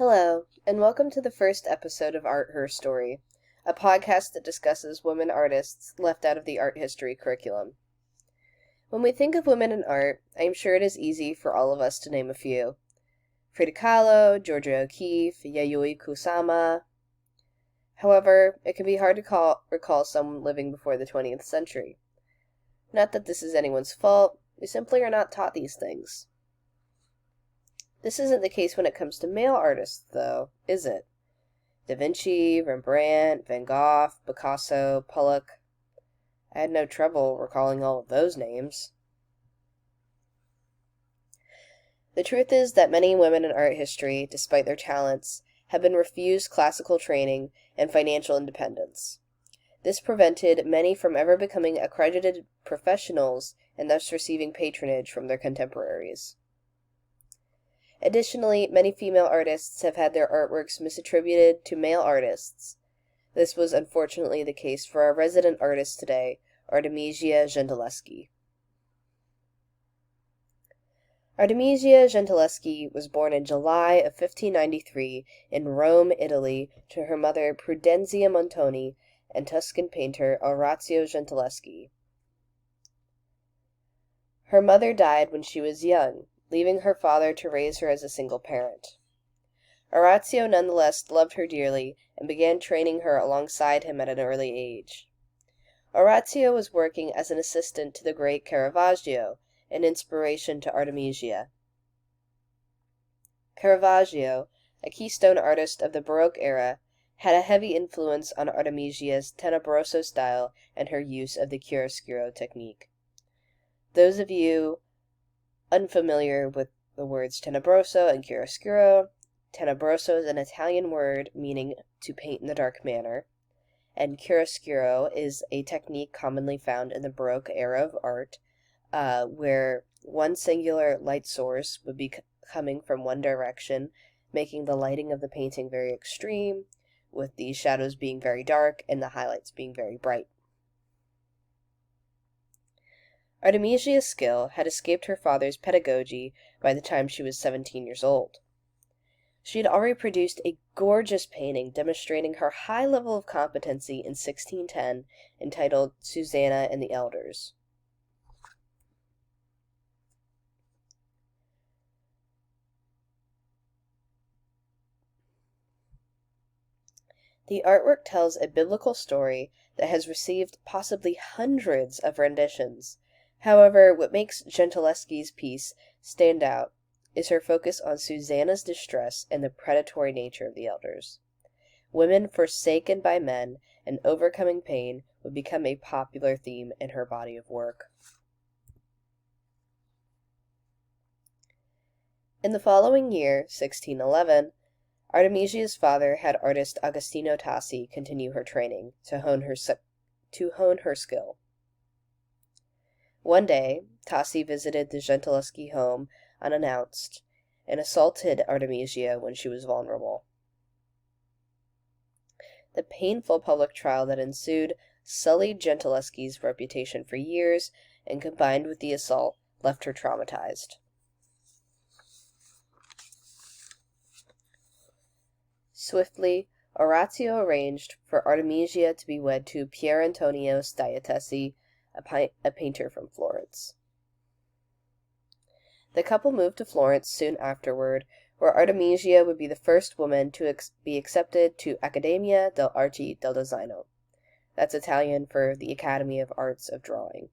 Hello, and welcome to the first episode of Herstory, a podcast that discusses women artists left out of the art history curriculum. When we think of women in art, I am sure it is easy for all of us to name a few. Frida Kahlo, Georgia O'Keeffe, Yayoi Kusama. However, it can be hard to recall someone living before the 20th century. Not that this is anyone's fault, we simply are not taught these things. This isn't the case when it comes to male artists, though, is it? Da Vinci, Rembrandt, Van Gogh, Picasso, Pollock. I had no trouble recalling all of those names. The truth is that many women in art history, despite their talents, have been refused classical training and financial independence. This prevented many from ever becoming accredited professionals and thus receiving patronage from their contemporaries. Additionally, many female artists have had their artworks misattributed to male artists. This was unfortunately the case for our resident artist today, Artemisia Gentileschi. Artemisia Gentileschi was born in July of 1593 in Rome, Italy, to her mother Prudenzia Montoni and Tuscan painter Orazio Gentileschi. Her mother died when she was young, leaving her father to raise her as a single parent. Orazio nonetheless loved her dearly and began training her alongside him at an early age. Orazio was working as an assistant to the great Caravaggio, an inspiration to Artemisia. Caravaggio, a keystone artist of the Baroque era, had a heavy influence on Artemisia's tenebroso style and her use of the chiaroscuro technique. Those of you unfamiliar with the words tenebroso and chiaroscuro, tenebroso is an Italian word meaning to paint in the dark manner, and chiaroscuro is a technique commonly found in the Baroque era of art, where one singular light source would be coming from one direction, making the lighting of the painting very extreme, with the shadows being very dark and the highlights being very bright. Artemisia's skill had escaped her father's pedagogy by the time she was 17 years old. She had already produced a gorgeous painting demonstrating her high level of competency in 1610, entitled Susanna and the Elders. The artwork tells a biblical story that has received possibly hundreds of renditions. However, what makes Gentileschi's piece stand out is her focus on Susanna's distress and the predatory nature of the elders. Women forsaken by men and overcoming pain would become a popular theme in her body of work. In the following year, 1611, Artemisia's father had artist Agostino Tassi continue her training to hone her skill. One day, Tassi visited the Gentileschi home unannounced and assaulted Artemisia when she was vulnerable. The painful public trial that ensued sullied Gentileschi's reputation for years, and combined with the assault, left her traumatized. Swiftly, Orazio arranged for Artemisia to be wed to Pier Antonio Staiatessi, a painter from Florence. The couple moved to Florence soon afterward, where Artemisia would be the first woman to be accepted to Accademia delle Arti del Disegno. That's Italian for the Academy of Arts of Drawing.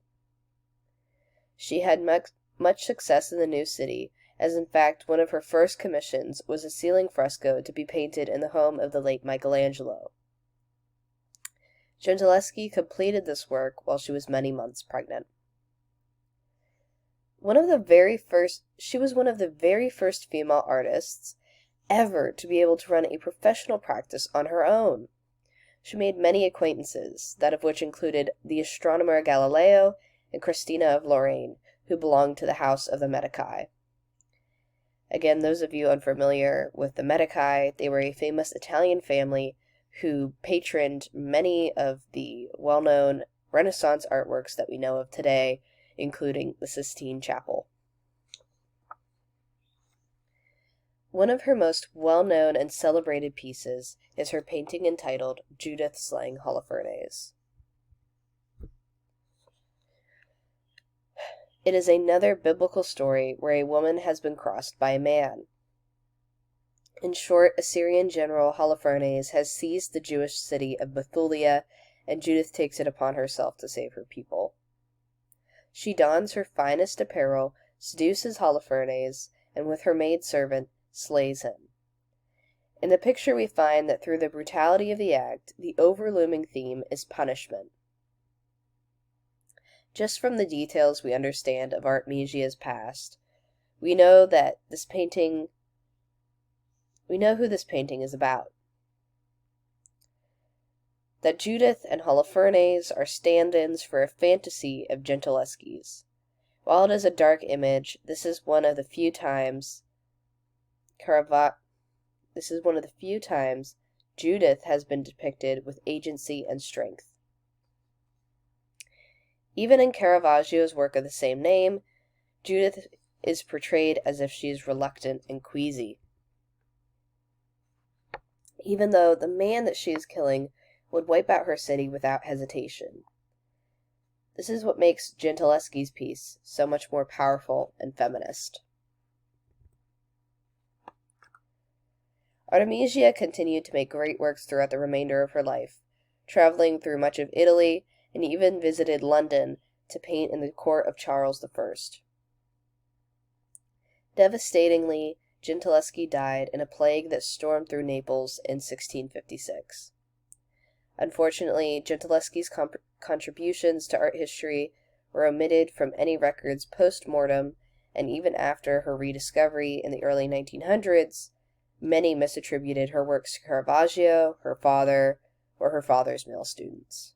She had much success in the new city, as in fact one of her first commissions was a ceiling fresco to be painted in the home of the late Michelangelo. Gentileschi completed this work while she was many months pregnant. She was one of the very first female artists ever to be able to run a professional practice on her own. She made many acquaintances, that of which included the astronomer Galileo and Christina of Lorraine, who belonged to the house of the Medici. Again, those of you unfamiliar with the Medici, they were a famous Italian family who patroned many of the well-known Renaissance artworks that we know of today, including the Sistine Chapel. One of her most well-known and celebrated pieces is her painting entitled Judith Slaying Holofernes. It is another biblical story where a woman has been crossed by a man. In short, Assyrian general Holofernes has seized the Jewish city of Bethulia, and Judith takes it upon herself to save her people. She dons her finest apparel, seduces Holofernes, and with her maidservant, slays him. In the picture we find that through the brutality of the act, the overlooming theme is punishment. Just from the details we understand of Artemisia's past, we know who this painting is about. That Judith and Holofernes are stand-ins for a fantasy of Gentileschi's. While it is a dark image, this is one of the few times Judith has been depicted with agency and strength. Even in Caravaggio's work of the same name, Judith is portrayed as if she is reluctant and queasy, even though the man that she is killing would wipe out her city without hesitation. This is what makes Gentileschi's piece so much more powerful and feminist. Artemisia continued to make great works throughout the remainder of her life, traveling through much of Italy, and even visited London to paint in the court of Charles I. Devastatingly, Gentileschi died in a plague that stormed through Naples in 1656. Unfortunately, Gentileschi's contributions to art history were omitted from any records post-mortem, and even after her rediscovery in the early 1900s, many misattributed her works to Caravaggio, her father, or her father's male students.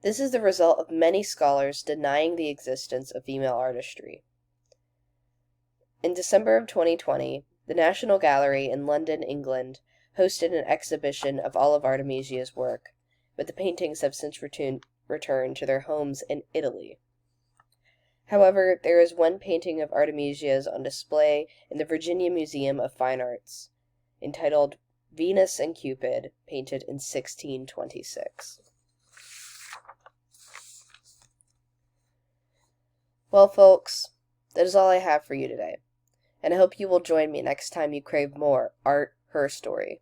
This is the result of many scholars denying the existence of female artistry. In December of 2020, the National Gallery in London, England, hosted an exhibition of all of Artemisia's work, but the paintings have since returned to their homes in Italy. However, there is one painting of Artemisia's on display in the Virginia Museum of Fine Arts, entitled Venus and Cupid, painted in 1626. Well, folks, that is all I have for you today, and I hope you will join me next time you crave more art, her story.